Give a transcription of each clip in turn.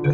Good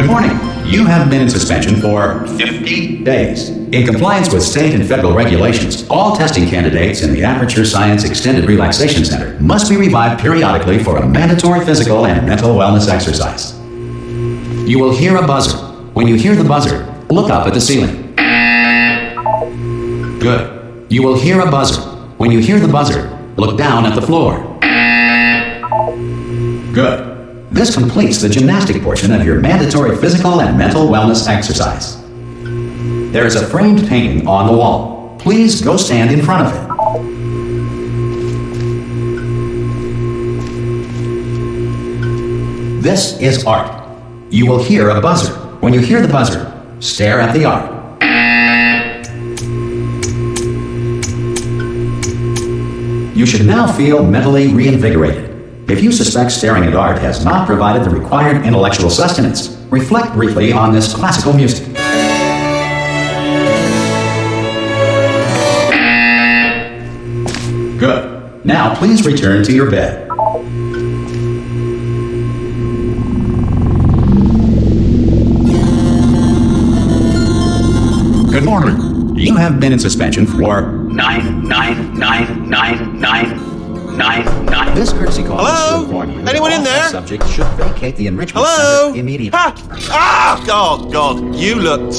morning. You have been in suspension for 50 days. In compliance with state and federal regulations, all testing candidates in the Aperture Science Extended Relaxation Center must be revived periodically for a mandatory physical and mental wellness exercise. You will hear a buzzer. When you hear the buzzer, look up at the ceiling. Good. You will hear a buzzer. When you hear the buzzer, look down at the floor. Good. This completes the gymnastic portion of your mandatory physical and mental wellness exercise. There is a framed painting on the wall. Please go stand in front of it. This is art. You will hear a buzzer. When you hear the buzzer, stare at the art. You should now feel mentally reinvigorated. If you suspect staring at art has not provided the required intellectual sustenance, reflect briefly on this classical music. Good. Now please return to your bed. Good morning. You have been in suspension for 99999. This courtesy call. Hello? Anyone in there? Subject should vacate the enrichment Hello? center immediately. Oh God! You look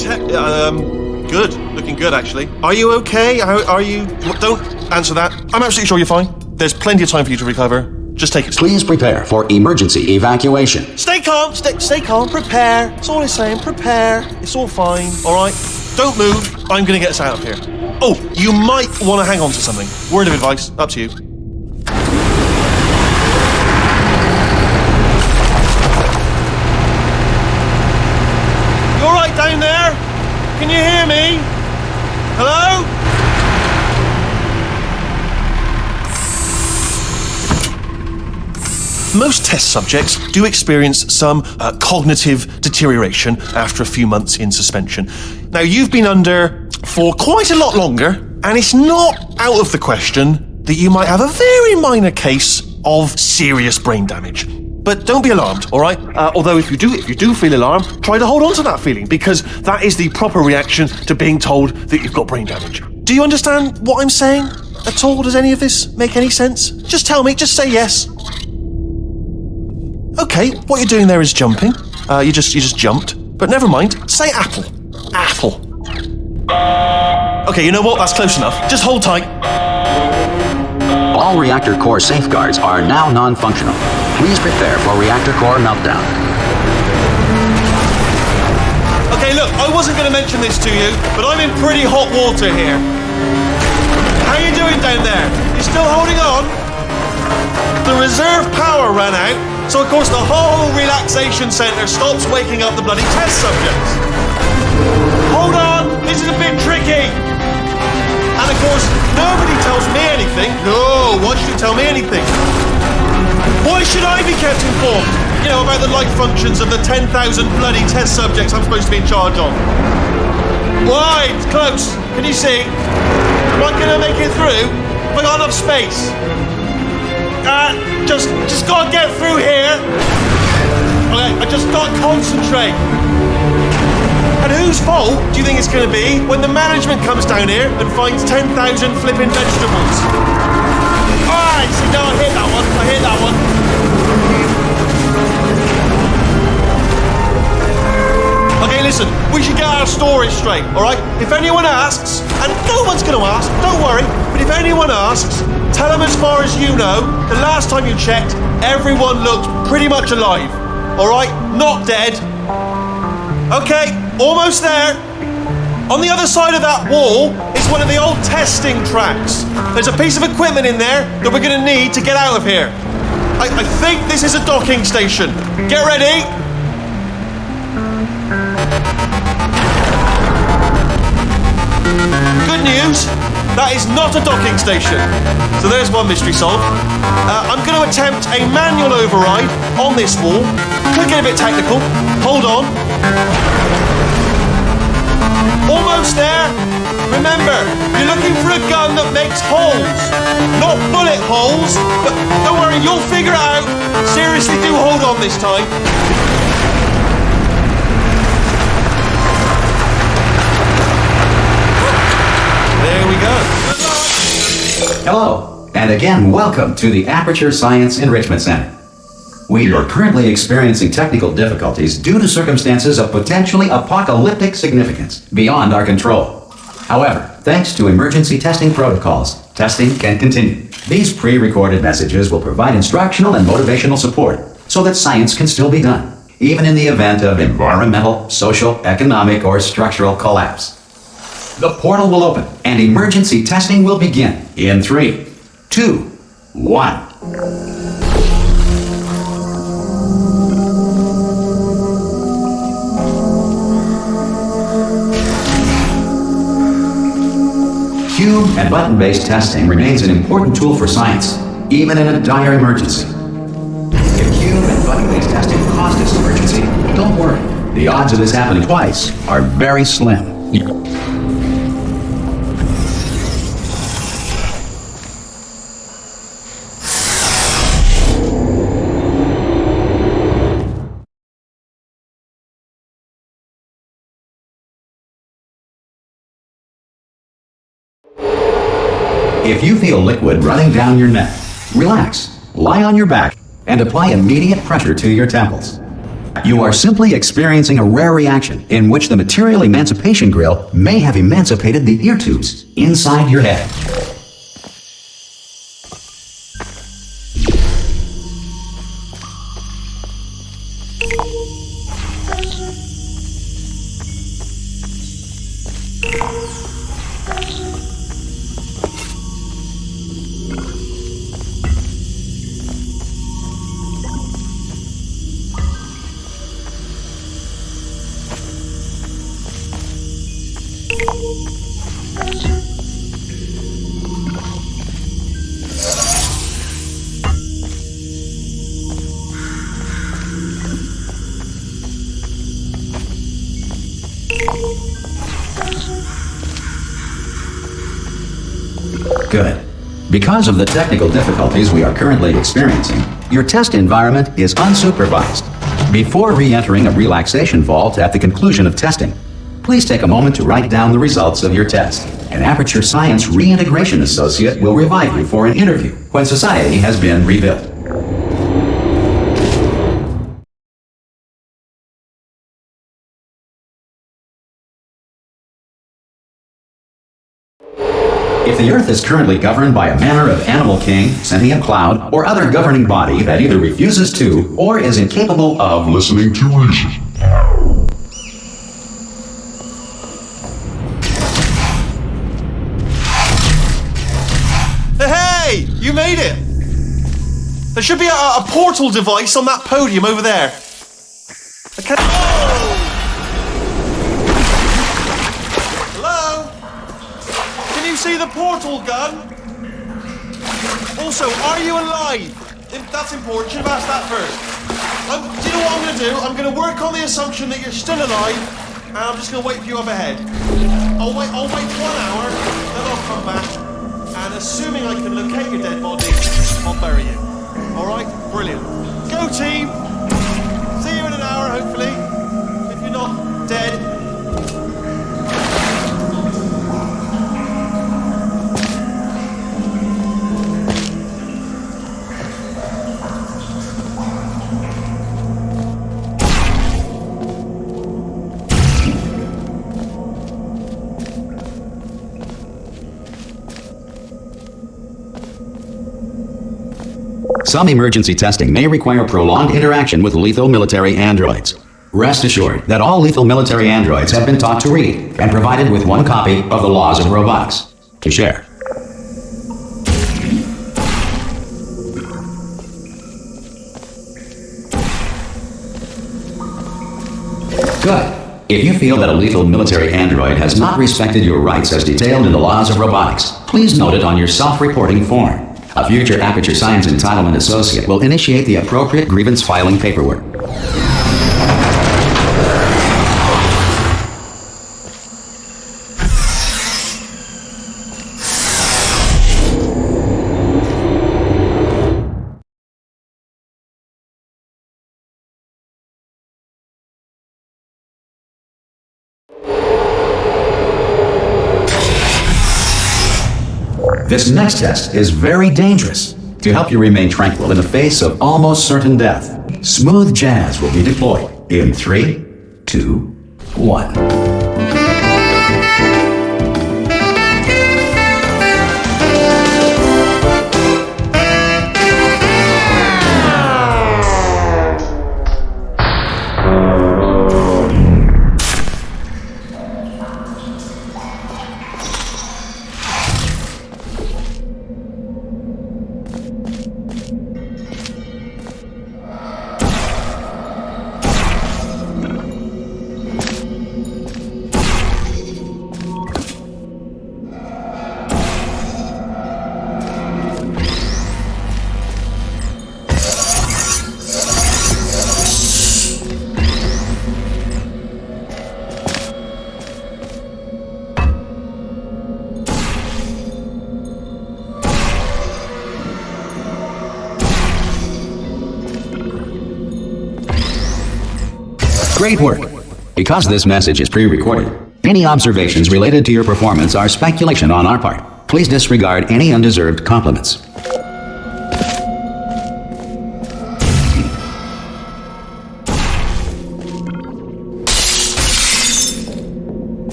good. Looking good, actually. Are you okay? Are you? Don't answer that. I'm absolutely sure you're fine. There's plenty of time for you to recover. Just take it. Please prepare for emergency evacuation. Stay calm. Stay calm. Prepare. That's all I'm saying. Prepare. It's all fine. All right. Don't move. I'm gonna get us out of here. Oh, you might want to hang on to something. Word of advice. Up to you. Down there? Can you hear me? Hello? Most test subjects do experience some cognitive deterioration after a few months in suspension. Now, you've been under for quite a lot longer, and it's not out of the question that you might have a very minor case of serious brain damage. But don't be alarmed, all right? Although if you do feel alarmed, try to hold on to that feeling, because that is the proper reaction to being told that you've got brain damage. Do you understand what I'm saying at all? Does any of this make any sense? Just tell me, just say yes. Okay, what you're doing there is jumping. You just jumped. But never mind, say apple. Apple. Okay, you know what? That's close enough. Just hold tight. All reactor core safeguards are now non-functional. Please prepare for reactor core meltdown. Okay, look, I wasn't going to mention this to you, but I'm in pretty hot water here. How you doing down there? You still holding on? The reserve power ran out, so of course the whole relaxation centre stops waking up the bloody test subjects. Hold on, this is a bit tricky. And of course, nobody tells me anything. No, why should you tell me anything? Why should I be kept informed? You know, about the life functions of the 10,000 bloody test subjects I'm supposed to be in charge of. Why? It's close. Can you see? Am I gonna make it through? Have I got enough space? Just gotta get through here. Okay, I just gotta concentrate. And whose fault do you think it's going to be when the management comes down here and finds 10,000 flipping vegetables? Alright, see, no, I hit that one. Okay, listen, we should get our story straight, alright? If anyone asks, and no one's going to ask, don't worry, but if anyone asks, tell them as far as you know, the last time you checked, everyone looked pretty much alive, alright? Not dead. Okay, almost there. On the other side of that wall is one of the old testing tracks. There's a piece of equipment in there that we're going to need to get out of here. I think this is a docking station. Get ready. Good news. That is not a docking station. So there's one mystery solved. I'm going to attempt a manual override on this wall. Could get a bit technical. Hold on. Almost there. Remember, you're looking for a gun that makes holes. Not bullet holes. But don't worry, you'll figure it out. Seriously, do hold on this time. There we go. Hello, and again, welcome to the Aperture Science Enrichment Center. We are currently experiencing technical difficulties due to circumstances of potentially apocalyptic significance beyond our control. However, thanks to emergency testing protocols, testing can continue. These pre-recorded messages will provide instructional and motivational support so that science can still be done, even in the event of environmental, social, economic, or structural collapse. The portal will open and emergency testing will begin in 3, 2, 1. Cube and button-based testing remains an important tool for science, even in a dire emergency. If cube and button-based testing caused this emergency, don't worry. The odds of this happening twice are very slim. If you feel liquid running down your neck, relax, lie on your back, and apply immediate pressure to your temples. You are simply experiencing a rare reaction in which the material emancipation grill may have emancipated the ear tubes inside your head. Good. Because of the technical difficulties we are currently experiencing, your test environment is unsupervised. Before re-entering a relaxation vault at the conclusion of testing, please take a moment to write down the results of your test. An Aperture Science Reintegration Associate will revive you for an interview when society has been rebuilt. If the Earth is currently governed by a manner of animal king, sentient cloud, or other governing body that either refuses to or is incapable of listening to reason. Hey, you made it! There should be a portal device on that podium over there. Okay. Oh! Hello? Can you see the portal gun? Also, are you alive? That's important. Should have asked that first. Do you know what I'm going to do? I'm going to work on the assumption that you're still alive, and I'm just going to wait for you up ahead. I'll wait 1 hour, then I'll come back, and assuming I can locate your dead body, I'll bury you. All right? Brilliant. Go, team! See you in an hour, hopefully. If you're not dead. Some emergency testing may require prolonged interaction with lethal military androids. Rest assured that all lethal military androids have been taught to read and provided with 1 copy of the Laws of Robotics to share. Good. If you feel that a lethal military android has not respected your rights as detailed in the laws of robotics, please note it on your self-reporting form. A future Aperture Science Entitlement Associate will initiate the appropriate grievance filing paperwork. This next test is very dangerous. To help you remain tranquil in the face of almost certain death, smooth jazz will be deployed in 3, 2, 1. Great work! Because this message is pre-recorded, any observations related to your performance are speculation on our part. Please disregard any undeserved compliments.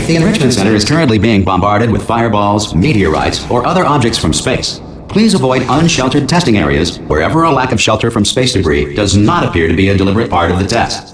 If the Enrichment Center is currently being bombarded with fireballs, meteorites, or other objects from space, please avoid unsheltered testing areas wherever a lack of shelter from space debris does not appear to be a deliberate part of the test.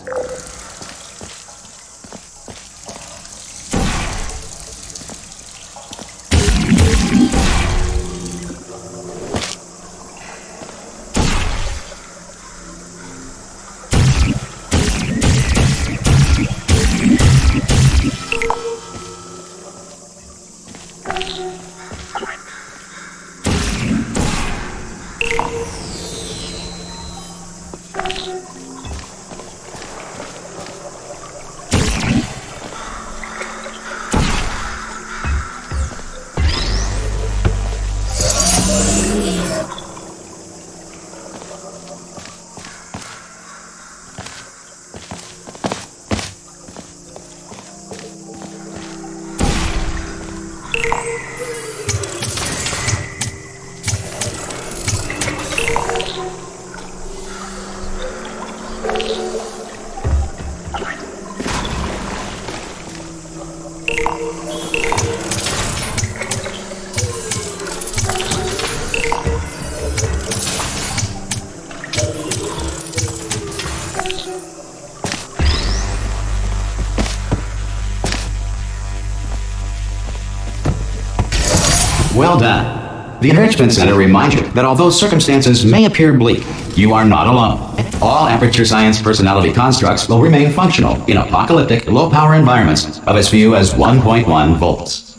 Well done. The Enrichment Center reminds you that although circumstances may appear bleak, you are not alone. All Aperture Science personality constructs will remain functional in apocalyptic, low-power environments of as few as 1.1 volts.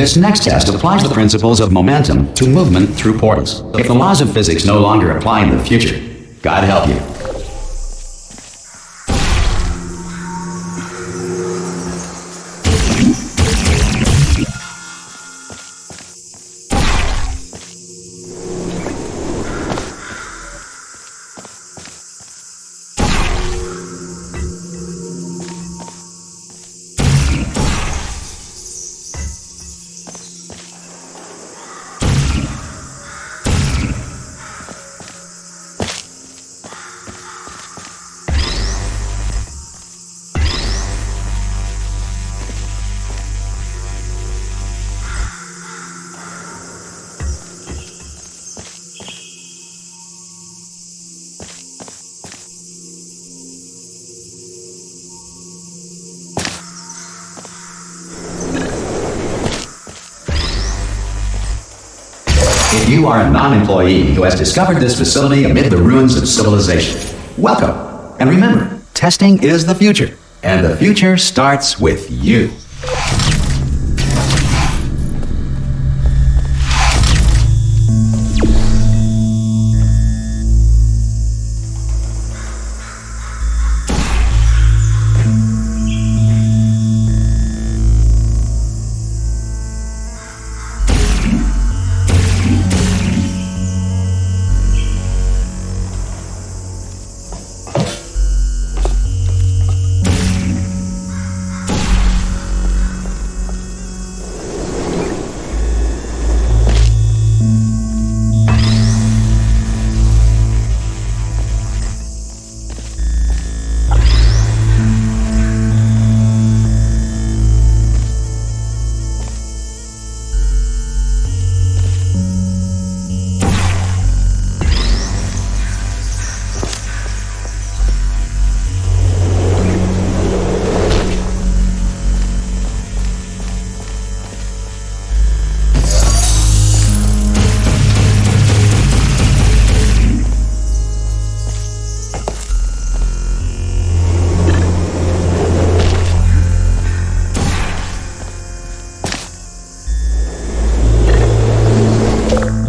This next test applies the principles of momentum to movement through portals. If the laws of physics no longer apply in the future, God help you. If you are a non-employee who has discovered this facility amid the ruins of civilization, welcome. And remember, testing is the future, and the future starts with you.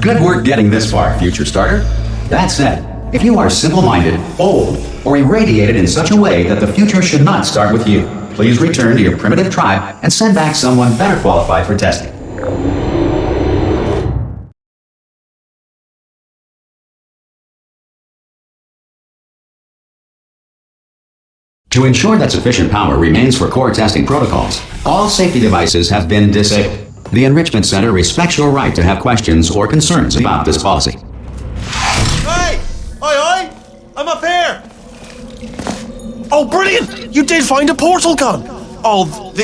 Good work getting this far, future starter. That said, if you are simple-minded, old, or irradiated in such a way that the future should not start with you, please return to your primitive tribe and send back someone better qualified for testing. To ensure that sufficient power remains for core testing protocols, all safety devices have been disabled. The Enrichment Center respects your right to have questions or concerns about this policy. Hey! Oi! I'm up here! Oh, brilliant! You did find a portal gun! Oh, do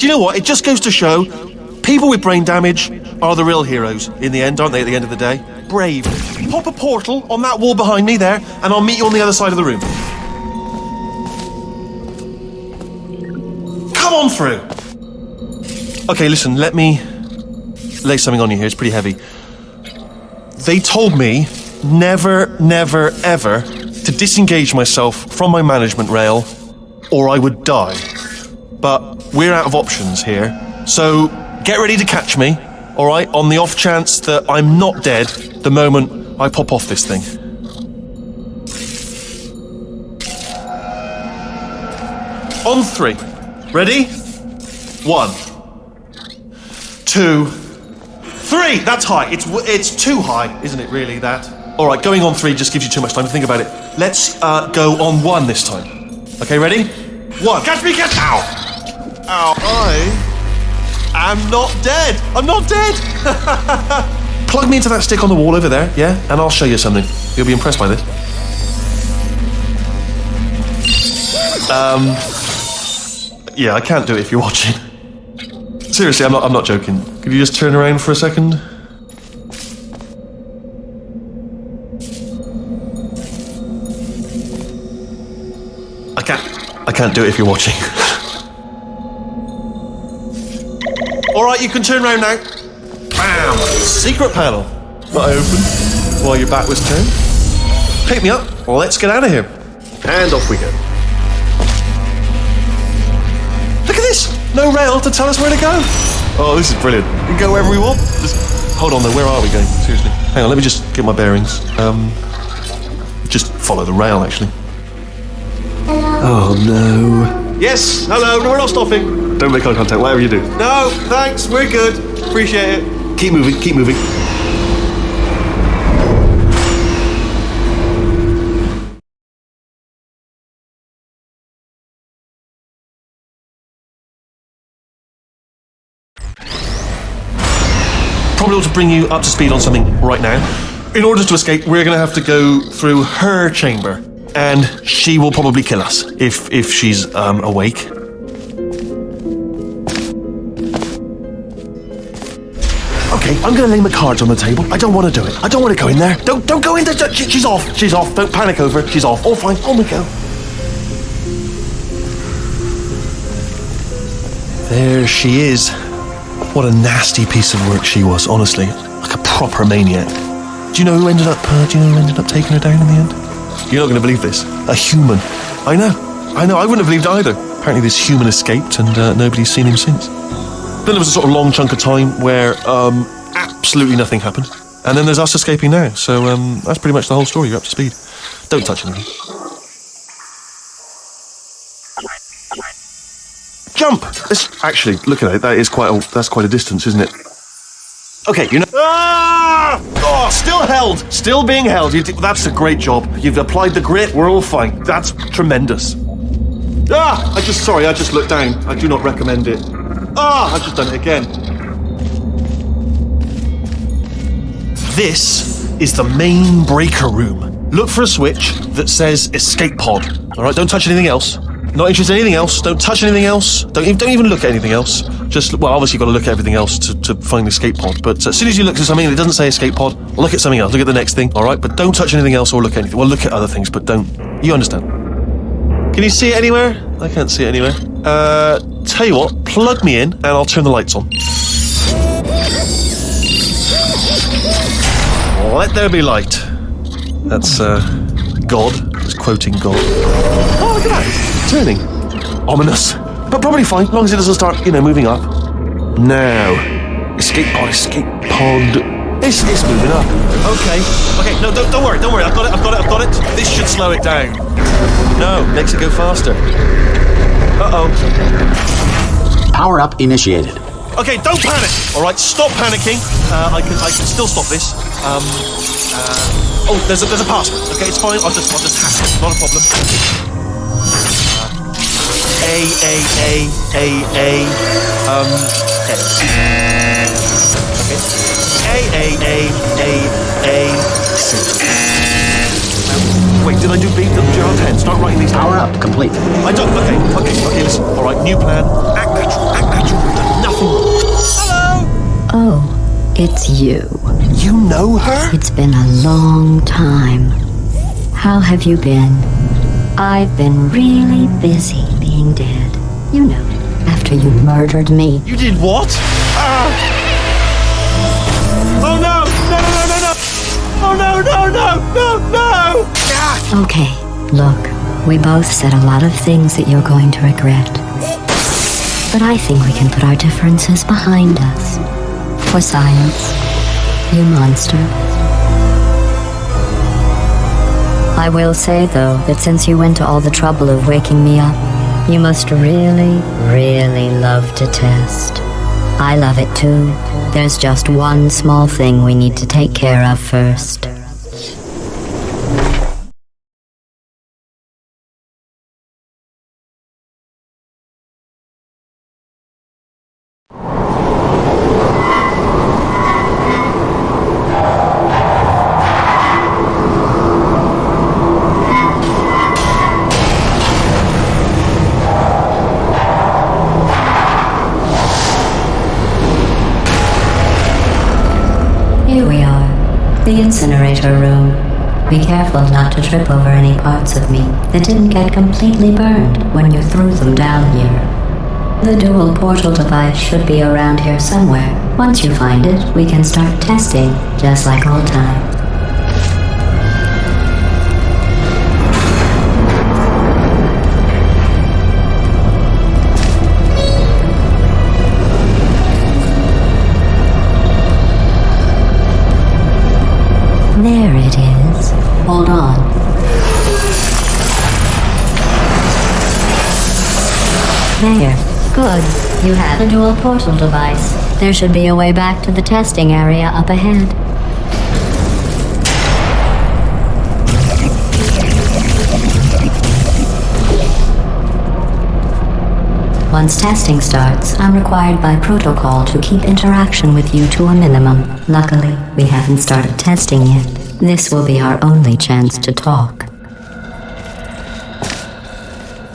you know what? It just goes to show, people with brain damage are the real heroes in the end, aren't they, at the end of the day? Brave. Pop a portal on that wall behind me there, and I'll meet you on the other side of the room. Come on through! Okay, listen, let me lay something on you here. It's pretty heavy. They told me never, never, ever to disengage myself from my management rail or I would die. But we're out of options here. So get ready to catch me, all right, on the off chance that I'm not dead the moment I pop off this thing. On 3. Ready? 1, 2, 3. That's high. It's too high, isn't it? Really, that. All right, going on 3 just gives you too much time to think about it. Let's go on 1 this time. Okay, ready? 1. Catch me! Catch! Ow! Ow! I am not dead. I'm not dead. Plug me into that stick on the wall over there, yeah, and I'll show you something. You'll be impressed by this. Yeah, I can't do it if you're watching. Seriously, I'm not joking. Could you just turn around for a second? I can't do it if you're watching. Alright, you can turn around now. Bam! Secret panel. That I opened while your back was turned. Pick me up, let's get out of here. And off we go. Look at this! No rail to tell us where to go. Oh, this is brilliant. We can go wherever we want. Just hold on though, where are we going? Seriously. Hang on, let me just get my bearings. Just follow the rail, actually. Oh no. Yes, hello, no, we're not stopping. Don't make eye contact, whatever you do. No, thanks, we're good. Appreciate it. Keep moving, keep moving. Probably ought to bring you up to speed on something right now. In order to escape, we're going to have to go through her chamber, and she will probably kill us if she's awake. Okay, I'm going to lay my cards on the table. I don't want to do it. I don't want to go in there. Don't go in there. She's off. She's off. Don't panic over it. She's off. All fine. On we go. There she is. What a nasty piece of work she was, honestly. Like a proper maniac. Do you know who ended up taking her down in the end? You're not going to believe this. A human. I know. I wouldn't have believed either. Apparently this human escaped and nobody's seen him since. Then there was a sort of long chunk of time where absolutely nothing happened. And then there's us escaping now. So that's pretty much the whole story. You're up to speed. Don't touch anything. Jump! Actually, look at it. That's quite a distance, isn't it? Okay, you know... Ah! Oh, still held. Still being held. That's a great job. You've applied the grit. We're all fine. That's tremendous. I just looked down. I do not recommend it. I've just done it again. This is the main breaker room. Look for a switch that says escape pod. All right, don't touch anything else. Not interested in anything else. Don't touch anything else. Don't even look at anything else. Obviously you've got to look at everything else to find the escape pod. But as soon as you look at something and it doesn't say escape pod, look at something else. Look at the next thing, all right? But don't touch anything else or look at anything. Well, look at other things, but don't. You understand? Can you see it anywhere? I can't see it anywhere. Tell you what, plug me in and I'll turn the lights on. Let there be light. That's, God. It's quoting God. Oh, look at that. Turning. Ominous. But probably fine, as long as it doesn't start, moving up. Now. Escape pod. It's moving up. Okay, no, don't worry. I've got it. This should slow it down. No, makes it go faster. Uh-oh. Power up initiated. Okay, don't panic. All right, stop panicking. I can still stop this. There's a password. Okay, it's fine. I'll just hack it. Not a problem. Wait, did I do B? J10? Start writing these down. Power up complete. I don't. Okay, listen. All right, new plan. Act natural. Nothing. Hello. Oh, it's you. You know her? It's been a long time. How have you been? I've been really busy being dead. After you murdered me. You did what? Oh no! Oh no! Okay, look, we both said a lot of things that you're going to regret. But I think we can put our differences behind us. For science, you monster. I will say, though, that since you went to all the trouble of waking me up, you must really, really love to test. I love it too. There's just one small thing we need to take care of first. Here we are, the incinerator room. Be careful not to trip over any parts of me that didn't get completely burned when you threw them down here. The dual portal device should be around here somewhere. Once you find it, we can start testing, just like old times. There it is. Hold on. There. Good. You have a dual portal device. There should be a way back to the testing area up ahead. Once testing starts, I'm required by protocol to keep interaction with you to a minimum. Luckily, we haven't started testing yet. This will be our only chance to talk.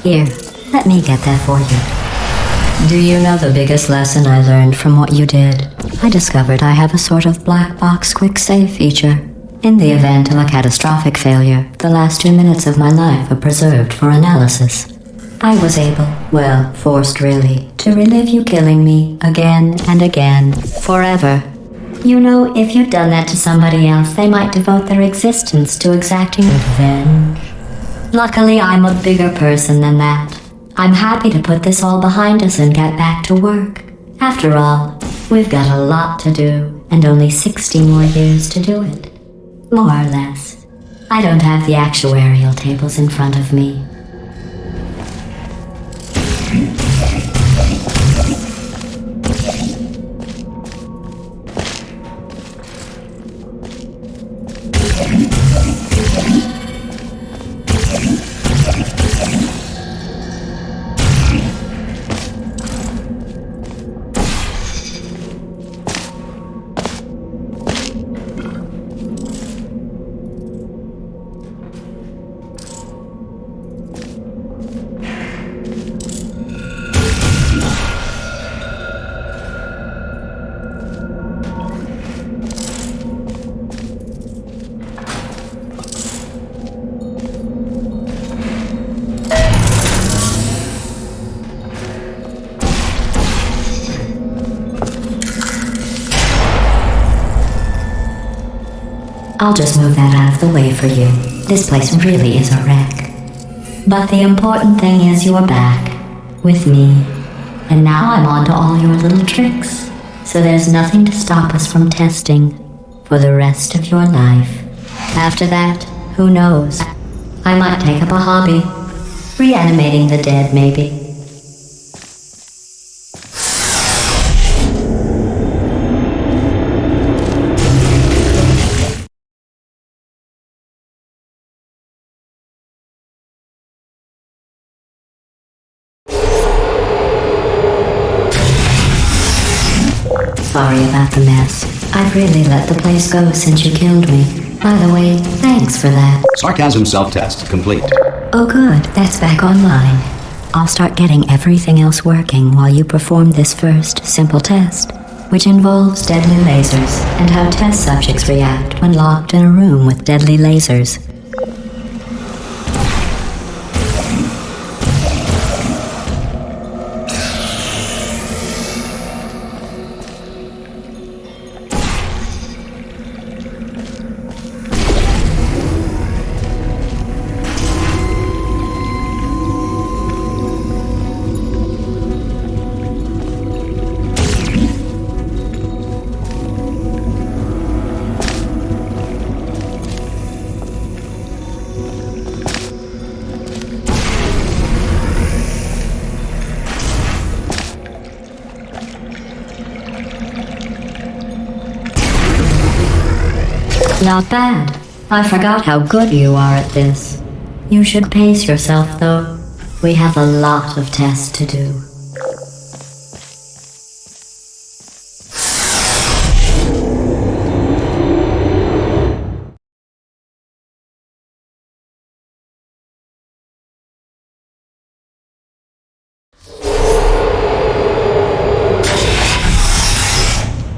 Here, let me get that for you. Do you know the biggest lesson I learned from what you did? I discovered I have a sort of black box quick save feature. In the event of a catastrophic failure, the last 2 minutes of my life are preserved for analysis. I was able, well, forced really, to relive you killing me again and again, forever. You know, if you'd done that to somebody else, they might devote their existence to exacting revenge. Luckily, I'm a bigger person than that. I'm happy to put this all behind us and get back to work. After all, we've got a lot to do, and only 60 more years to do it. More or less. I don't have the actuarial tables in front of me. I'll just move that out of the way for you. This place really is a wreck. But the important thing is you're back. With me. And now I'm on to all your little tricks. So there's nothing to stop us from testing. For the rest of your life. After that, who knows? I might take up a hobby. Reanimating the dead, maybe. Sorry about the mess. I've really let the place go since you killed me. By the way, thanks for that. Sarcasm self-test complete. Oh good, that's back online. I'll start getting everything else working while you perform this first, simple test, which involves deadly lasers and how test subjects react when locked in a room with deadly lasers. Not bad. I forgot how good you are at this. You should pace yourself, though. We have a lot of tests to do.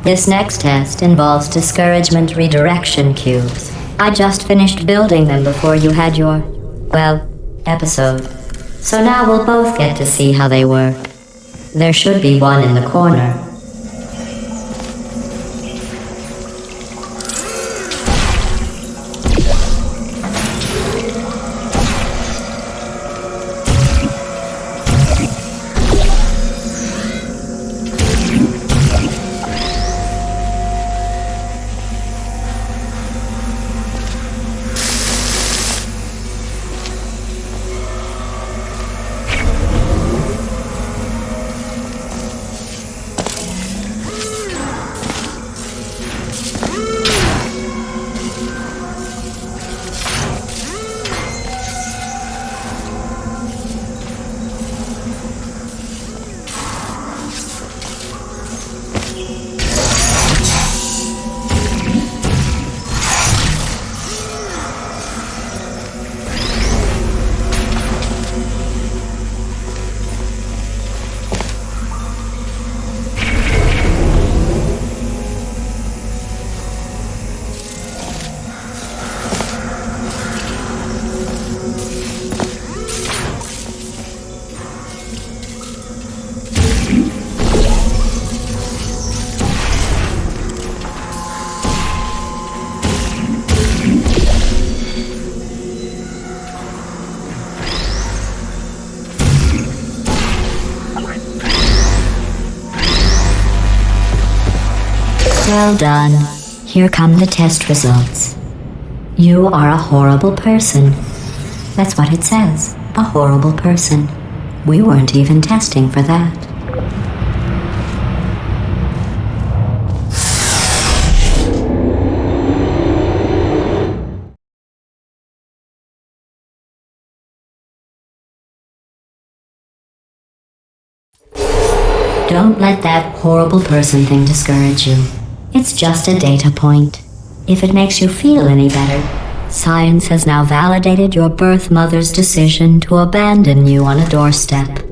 This next test involves discouragement redirection cubes. I just finished building them before you had your, well, episode. So now we'll both get to see how they work. There should be one in the corner. Well done. Here come the test results. You are a horrible person. That's what it says. A horrible person. We weren't even testing for that. Don't let that horrible person thing discourage you. It's just a data point. If it makes you feel any better, science has now validated your birth mother's decision to abandon you on a doorstep.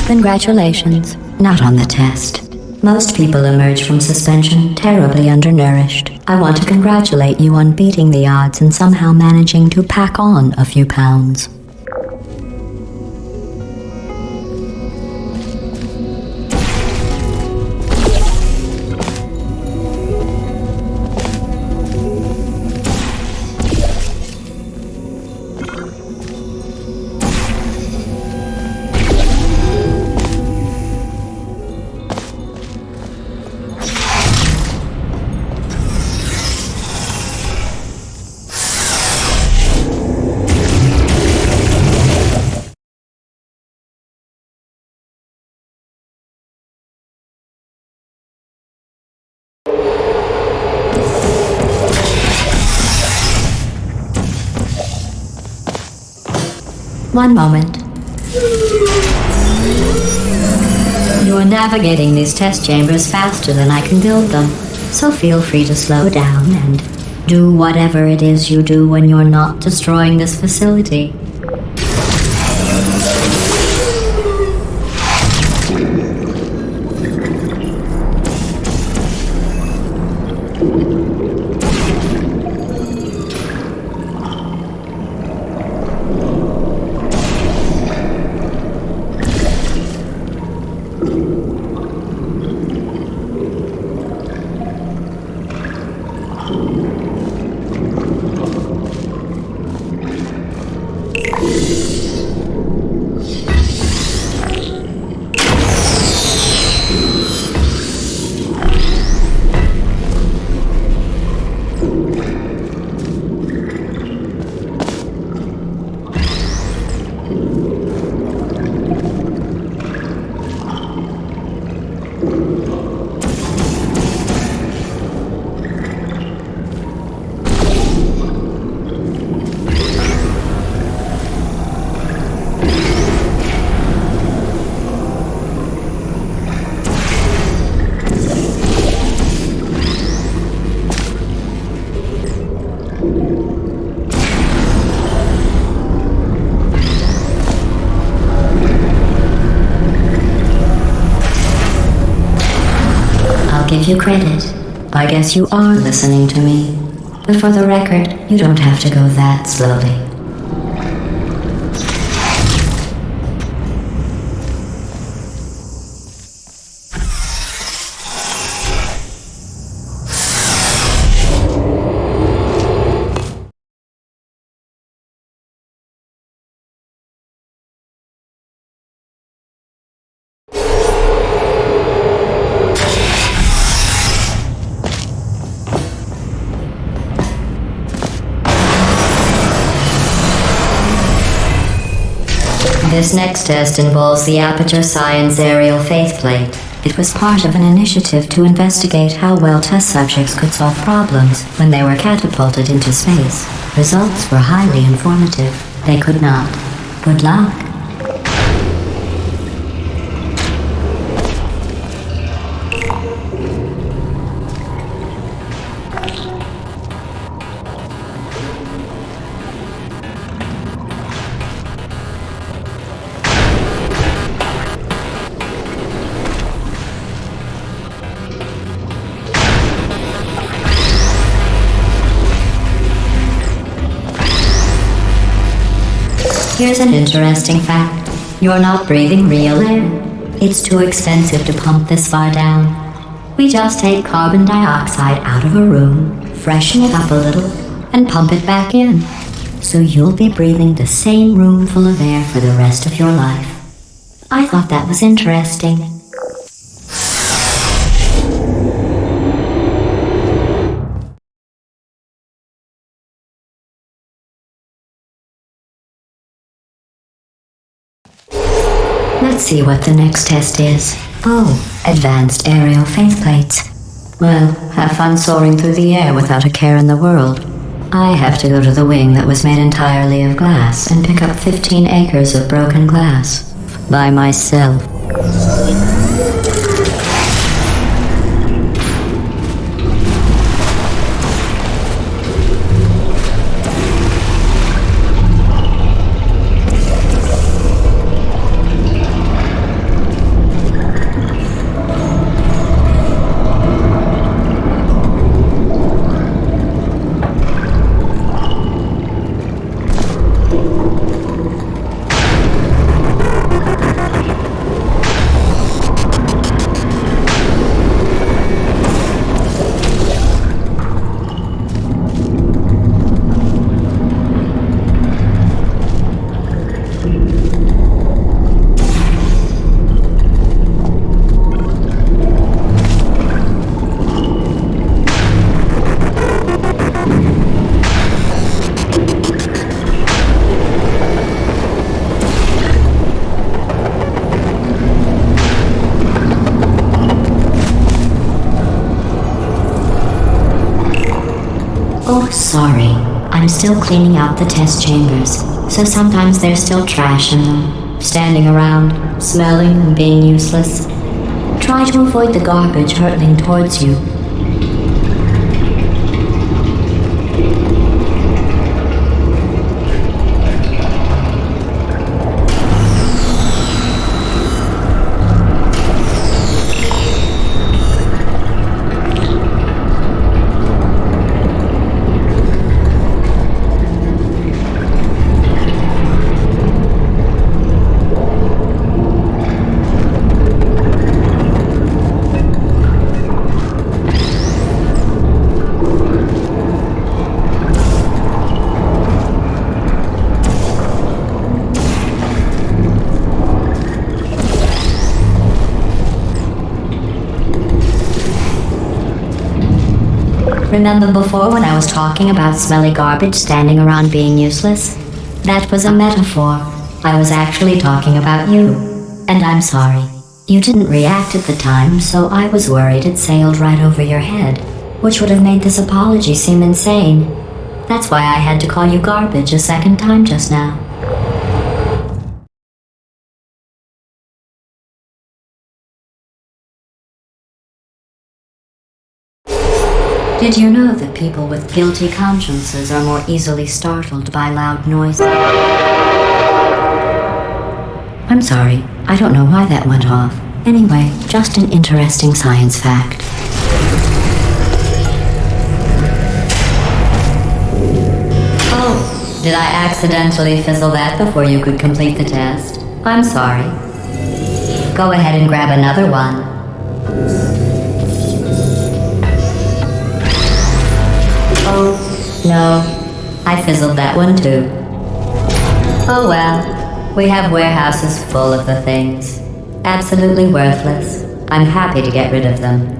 Congratulations. Not on the test. Most people emerge from suspension terribly undernourished. I want to congratulate you on beating the odds and somehow managing to pack on a few pounds. One moment. You're navigating these test chambers faster than I can build them, so feel free to slow down and do whatever it is you do when you're not destroying this facility. give you credit. I guess you are listening to me. But for the record, you don't have to go that slowly. This next test involves the Aperture Science Aerial Faceplate. It was part of an initiative to investigate how well test subjects could solve problems when they were catapulted into space. Results were highly informative. They could not. Good luck. Here's an interesting fact. You're not breathing real air. It's too expensive to pump this far down. We just take carbon dioxide out of a room, freshen it up a little, and pump it back in. So you'll be breathing the same room full of air for the rest of your life. I thought that was interesting. Let's see what the next test is. Oh, advanced aerial faceplates. Well, have fun soaring through the air without a care in the world. I have to go to the wing that was made entirely of glass and pick up 15 acres of broken glass. By myself. Oh, sorry. I'm still cleaning out the test chambers, so sometimes there's still trash in them, standing around, smelling and being useless. Try to avoid the garbage hurtling towards you. Remember before when I was talking about smelly garbage standing around being useless? That was a metaphor. I was actually talking about you. And I'm sorry. You didn't react at the time, so I was worried it sailed right over your head, which would have made this apology seem insane. That's why I had to call you garbage a second time just now. Did you know that people with guilty consciences are more easily startled by loud noises? I'm sorry, I don't know why that went off. Anyway, just an interesting science fact. Did I accidentally fizzle that before you could complete the test? I'm sorry. Go ahead and grab another one. Oh, no. I fizzled that one too. Oh well. We have warehouses full of the things. Absolutely worthless. I'm happy to get rid of them.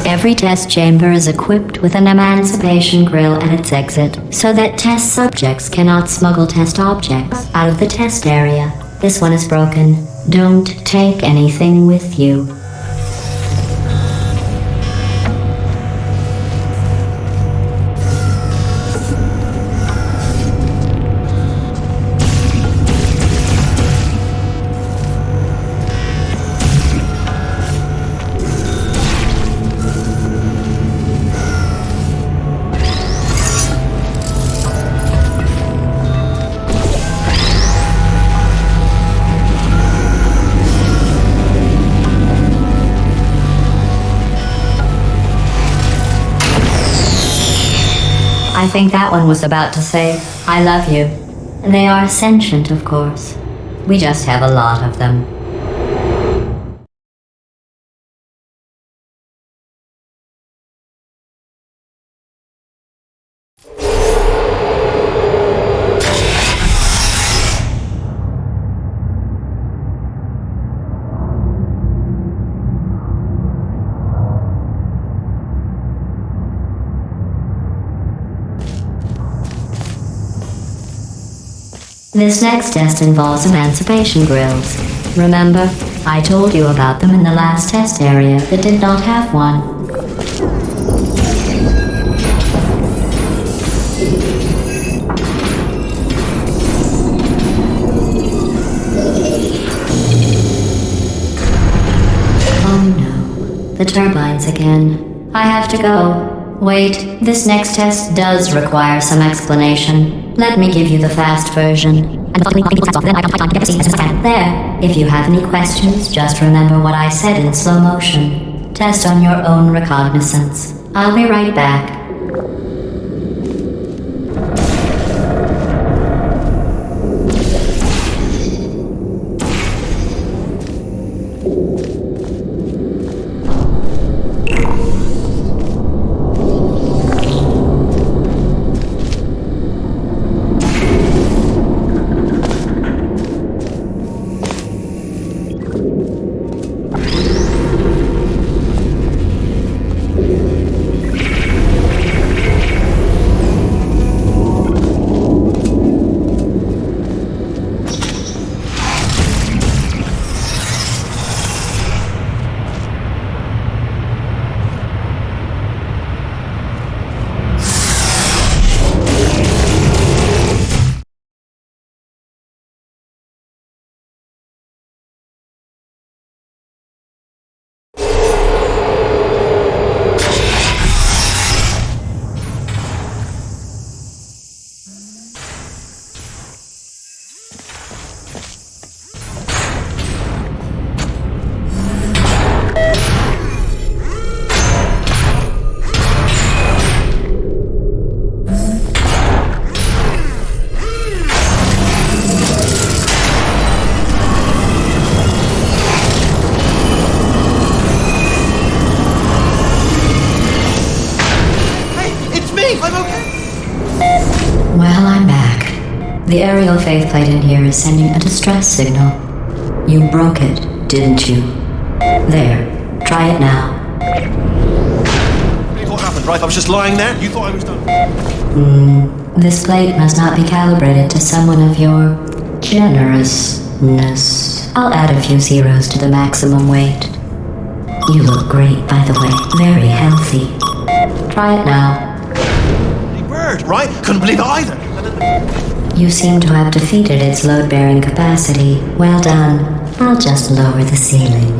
Every test chamber is equipped with an emancipation grill at its exit, so that test subjects cannot smuggle test objects out of the test area. This one is broken. Don't take anything with you. I think that one was about to say, I love you. They are sentient, of course. We just have a lot of them. This next test involves emancipation grills. Remember, I told you about them in the last test area that did not have one. Oh no, the turbines again. I have to go. Wait, this next test does require some explanation. Let me give you the fast version. There, if you have any questions, just remember what I said in slow motion. Test on your own recognizance. I'll be right back. The aerial faceplate in here is sending a distress signal. You broke it, didn't you? There. Try it now. What happened, right? I was just lying there. You thought I was done. This plate must not be calibrated to someone of your generousness. I'll add a few zeros to the maximum weight. You look great, by the way. Very healthy. Try it now. Bloody bird, right? Couldn't believe it either. You seem to have defeated its load-bearing capacity. Well done. I'll just lower the ceiling.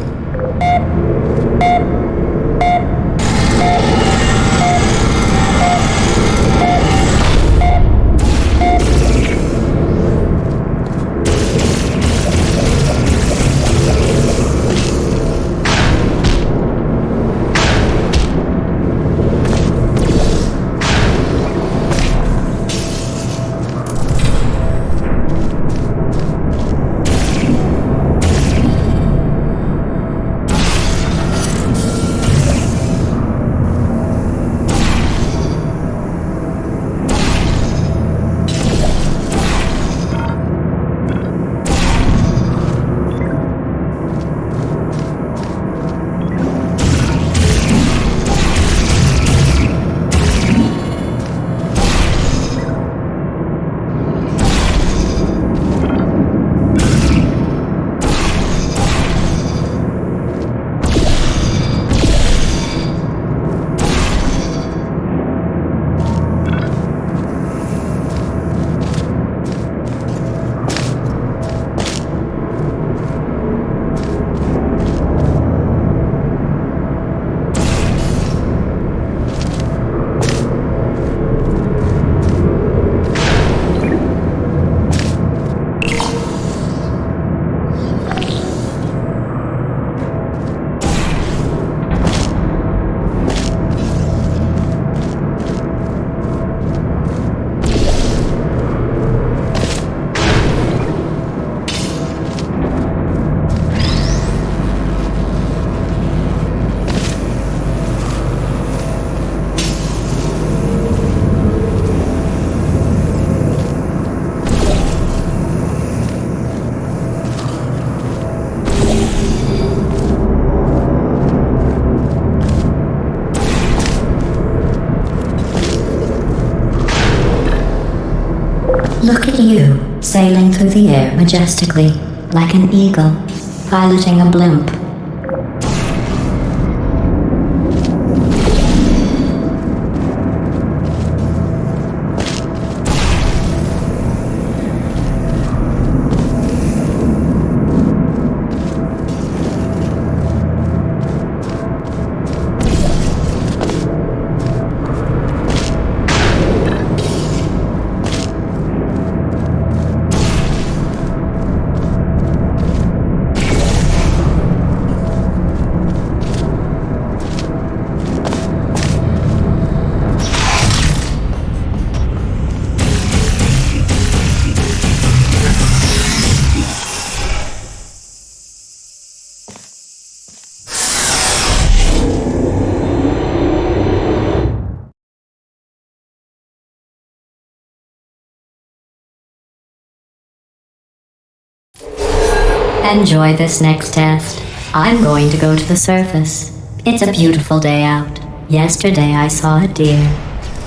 Look at you, sailing through the air majestically, like an eagle, piloting a blimp. Enjoy this next test. I'm going to go to the surface. It's a beautiful day out. Yesterday I saw a deer.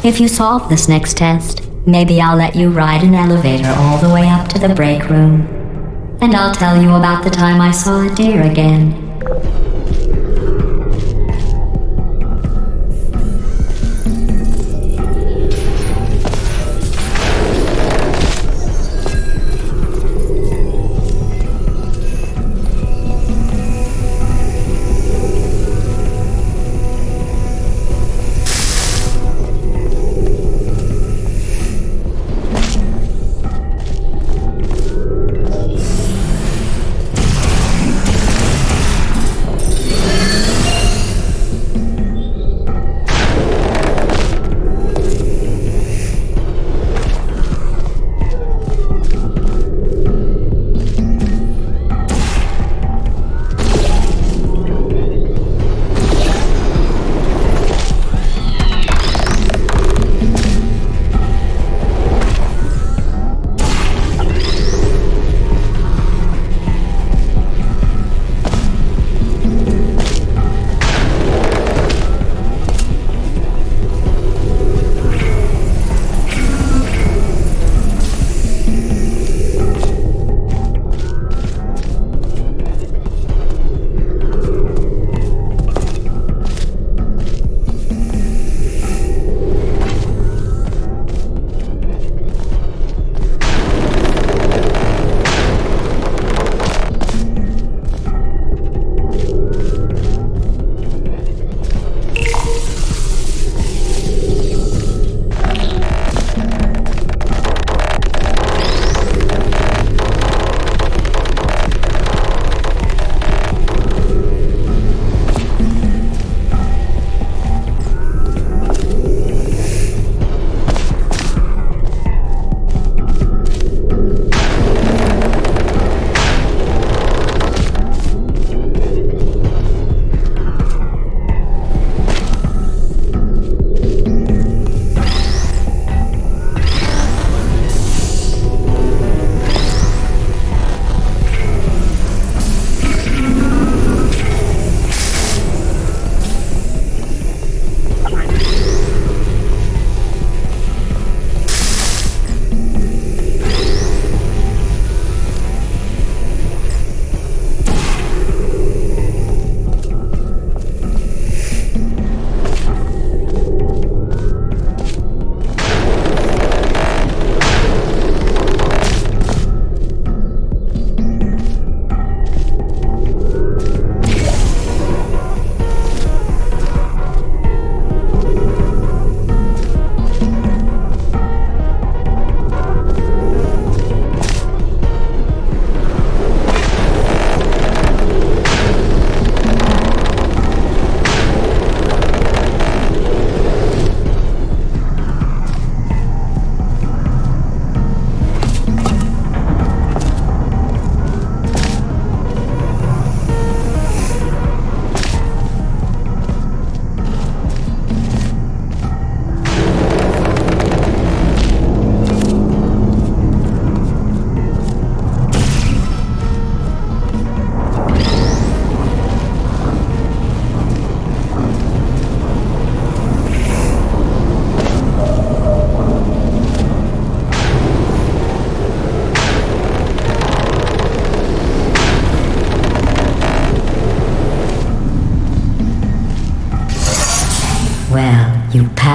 If you solve this next test, maybe I'll let you ride an elevator all the way up to the break room. And I'll tell you about the time I saw a deer again.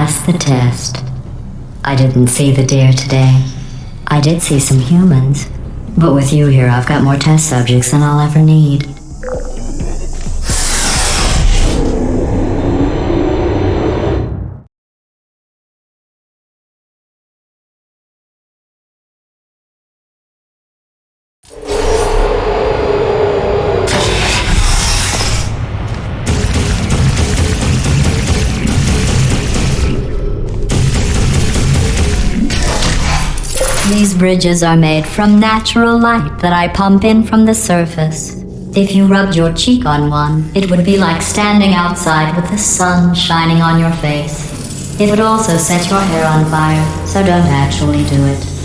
passed the test. I didn't see the deer today. I did see some humans. But with you here, I've got more test subjects than I'll ever need. These bridges are made from natural light that I pump in from the surface. If you rubbed your cheek on one, it would be like standing outside with the sun shining on your face. It would also set your hair on fire, so don't actually do it.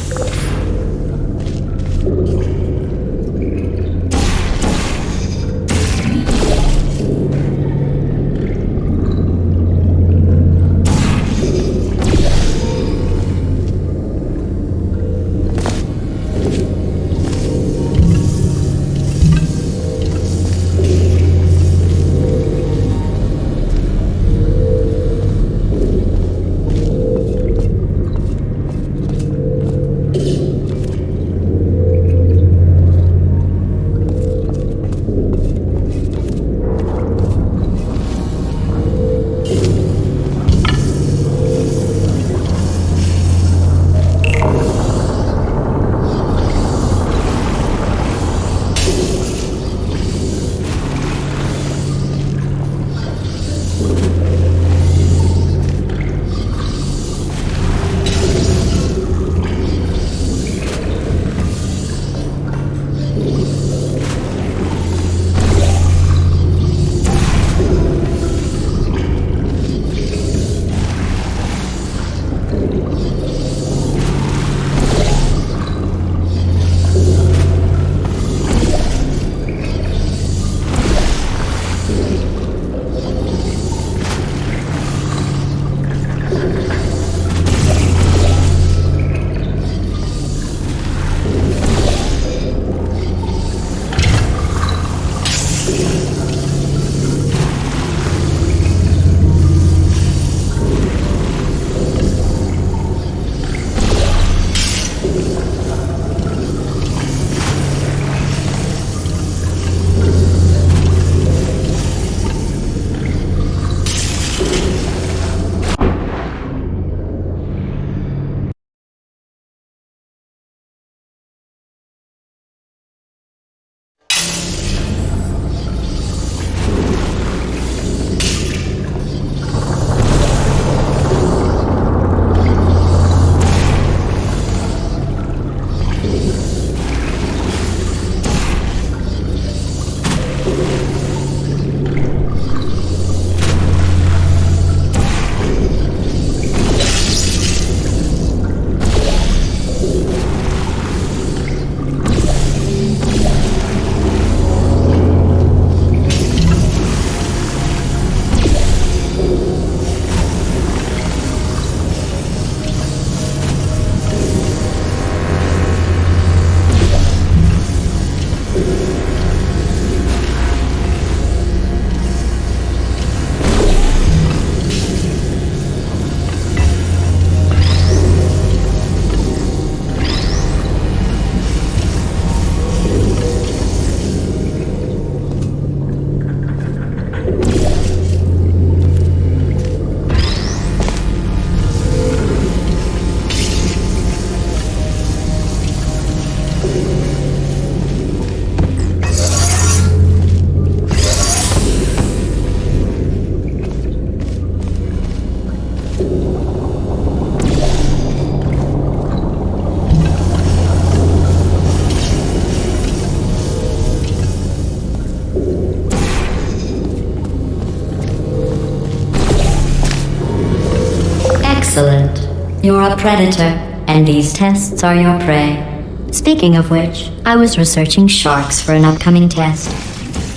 Excellent. You're a predator, and these tests are your prey. Speaking of which, I was researching sharks for an upcoming test.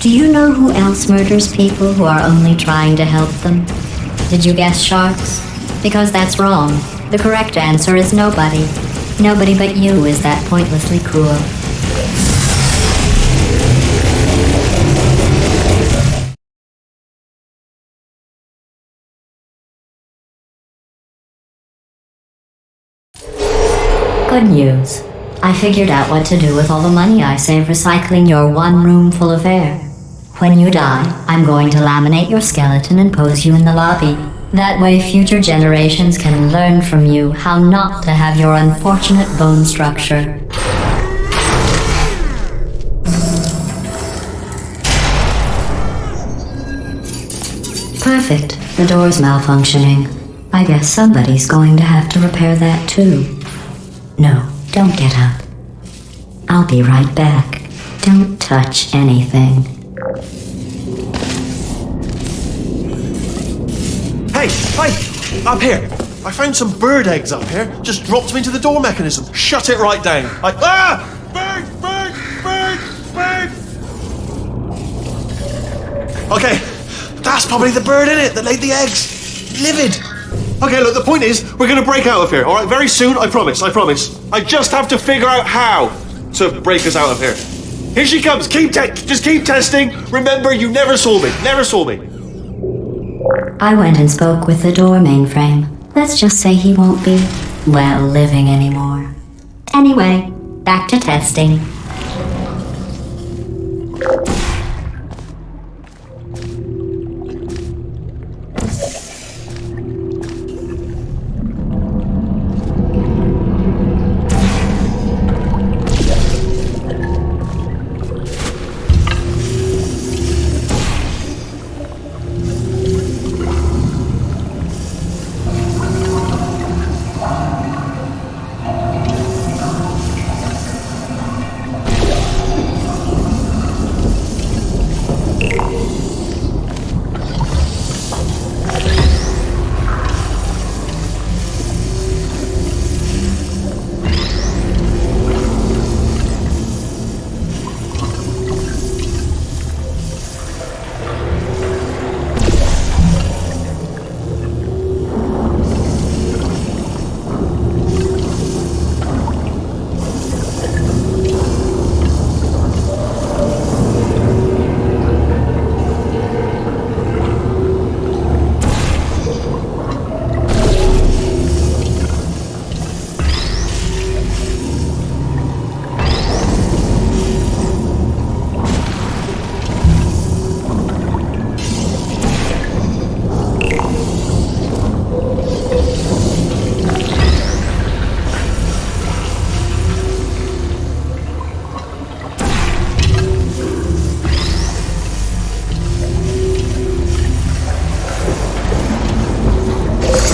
Do you know who else murders people who are only trying to help them? Did you guess sharks? Because that's wrong. The correct answer is nobody. Nobody but you is that pointlessly cruel. can use. I figured out what to do with all the money I save recycling your one room full of air. When you die, I'm going to laminate your skeleton and pose you in the lobby. That way future generations can learn from you how not to have your unfortunate bone structure. Perfect. The door's malfunctioning. I guess somebody's going to have to repair that too. No, don't get up. I'll be right back. Don't touch anything. Hey! Up here! I found some bird eggs up here. Just dropped them into the door mechanism. Shut it right down. Bird! Bird! Bird! Bird! Okay, that's probably the bird in it that laid the eggs. Livid. Okay, look, the point is, we're gonna break out of here, alright? Very soon, I promise. I just have to figure out how to break us out of here. Here she comes. Just keep testing. Remember, you never saw me. I went and spoke with the door mainframe. Let's just say he won't be, well, living anymore. Anyway, back to testing.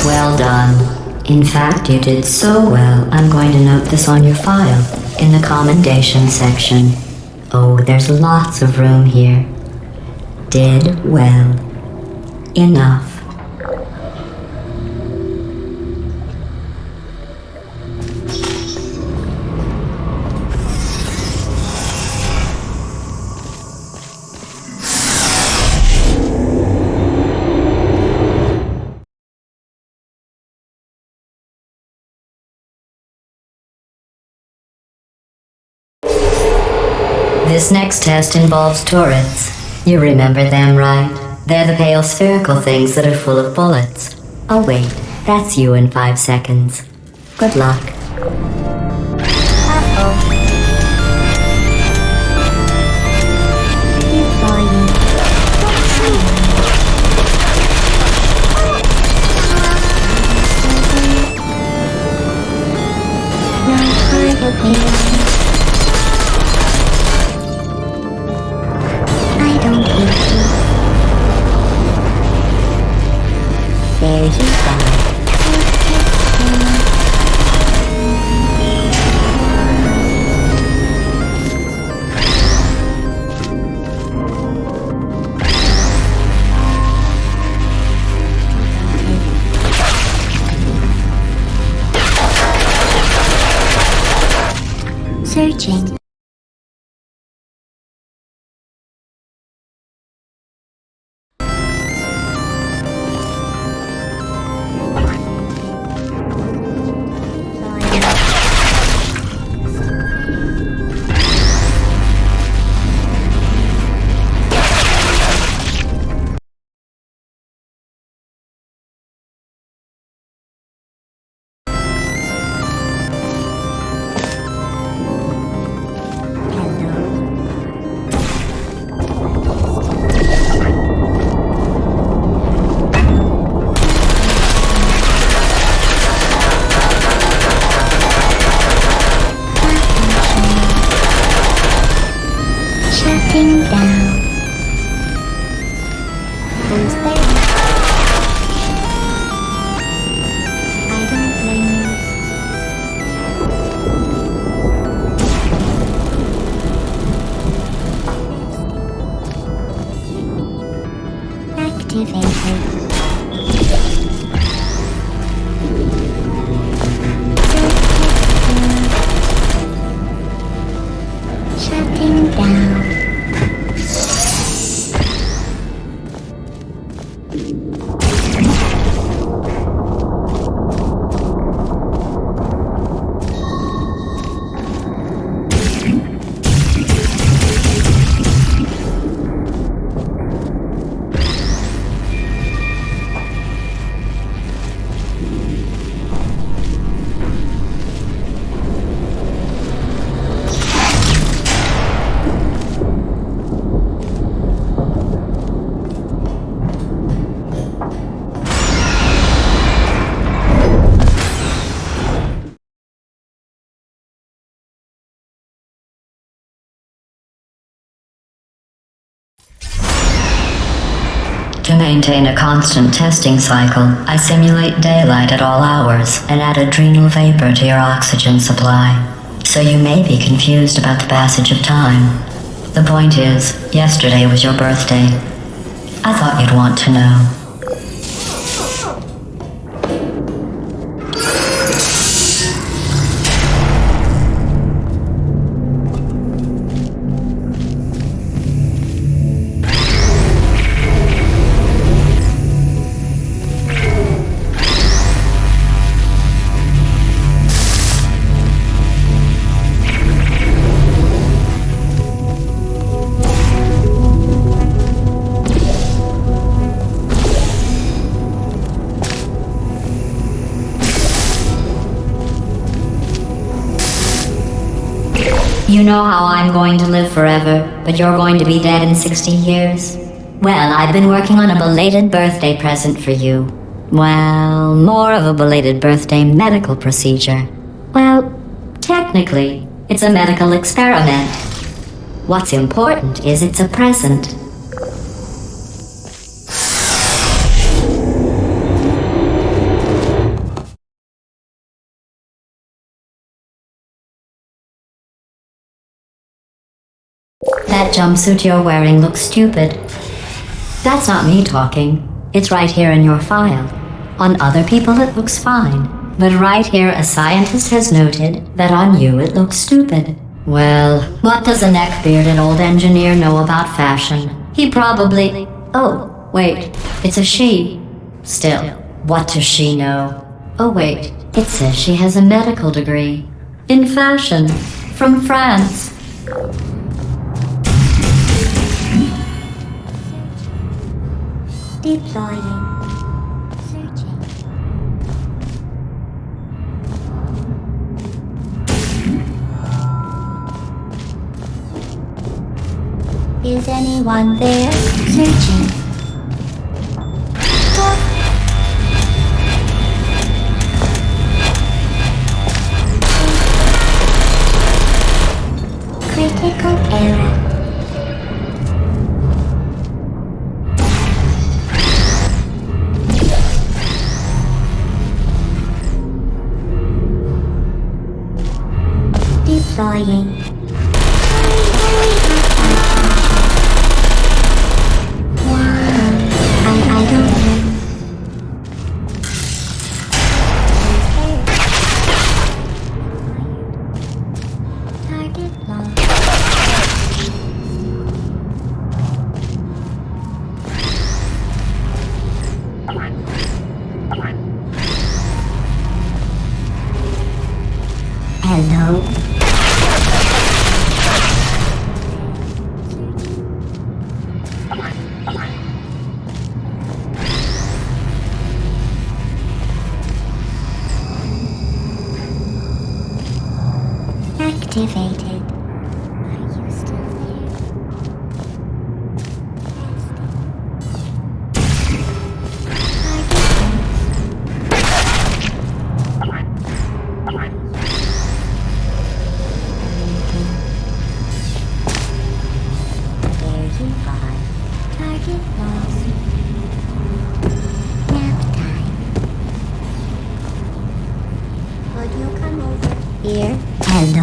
Well done. In fact, you did so well, I'm going to note this on your file, in the commendation section. Oh, there's lots of room here. Did well. Enough. This next test involves turrets. You remember them, right? They're the pale spherical things that are full of bullets. Oh wait, that's you in 5 seconds. Good luck. There you go. Searching. Shutting down. Who's there? I don't blame you. Activated. Shutting down. To maintain a constant testing cycle, I simulate daylight at all hours and add adrenal vapor to your oxygen supply. So you may be confused about the passage of time. The point is, yesterday was your birthday. I thought you'd want to know. You know how I'm going to live forever, but you're going to be dead in 60 years? Well, I've been working on a belated birthday present for you. Well, more of a belated birthday medical procedure. Well, technically, it's a medical experiment. What's important is it's a present. That jumpsuit you're wearing looks stupid. That's not me talking. It's right here in your file. On other people it looks fine. But right here a scientist has noted that on you it looks stupid. Well, what does a neck-bearded old engineer know about fashion? He probably... Oh, wait, it's a she. Still, what does she know? Oh wait, it says she has a medical degree. In fashion. From France. Deploying. Searching. Is anyone there? Searching. Critical error. Deploying. I don't know. Target locked. Hello? Activated. Are you still there?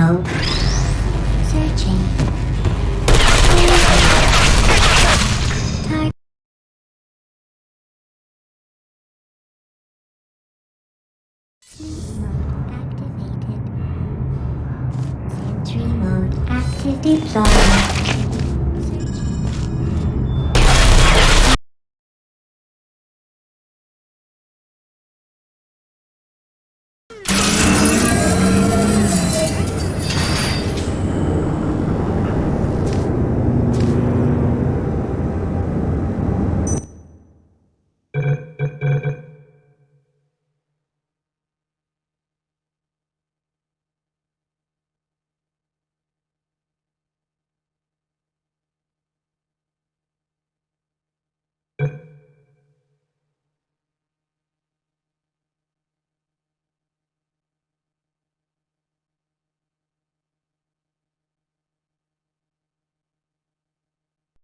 mode. Searching. Target. Sleep mode activated. Sentry mode active deployment.